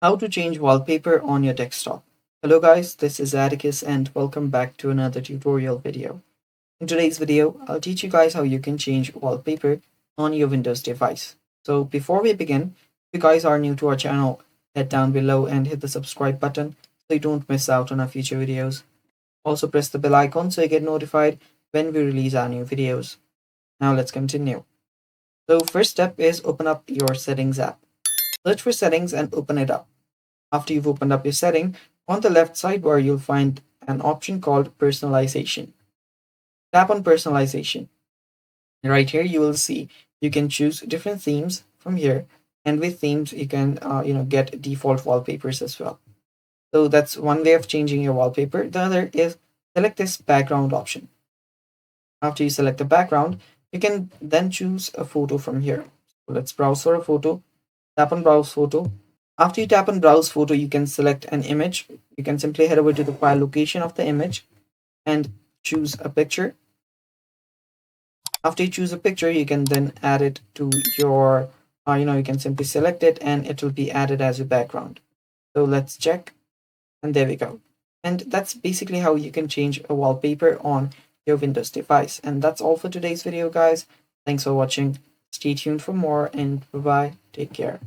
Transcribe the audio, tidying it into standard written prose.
How to change wallpaper on your desktop. Hello guys, this is Atticus and welcome back to another tutorial video. In today's video, I'll teach you guys how you can change wallpaper on your Windows device. So before we begin, if you guys are new to our channel, head down below and hit the subscribe button so you don't miss out on our future videos. Also press the bell icon so you get notified when we release our new videos. Now let's continue. So first step is open up your settings app. Search for settings and open it up. After you've opened up your setting, on the left sidebar, you'll find an option called personalization. Tap on personalization. Right here, you will see you can choose different themes from here. And with themes, you can get default wallpapers as well. So that's one way of changing your wallpaper. The other is select this background option. After you select the background, you can then choose a photo from here. So let's browse for a photo. Tap on browse photo. After you tap on browse photo, you can select an image. You can simply head over to the file location of the image and choose a picture. After you choose a picture, you can then add it to your, you can simply select it and it will be added as your background. So let's check, and there we go. And that's basically how you can change a wallpaper on your Windows device. And that's all for today's video, guys. Thanks for watching. Stay tuned for more, and bye bye. Take care.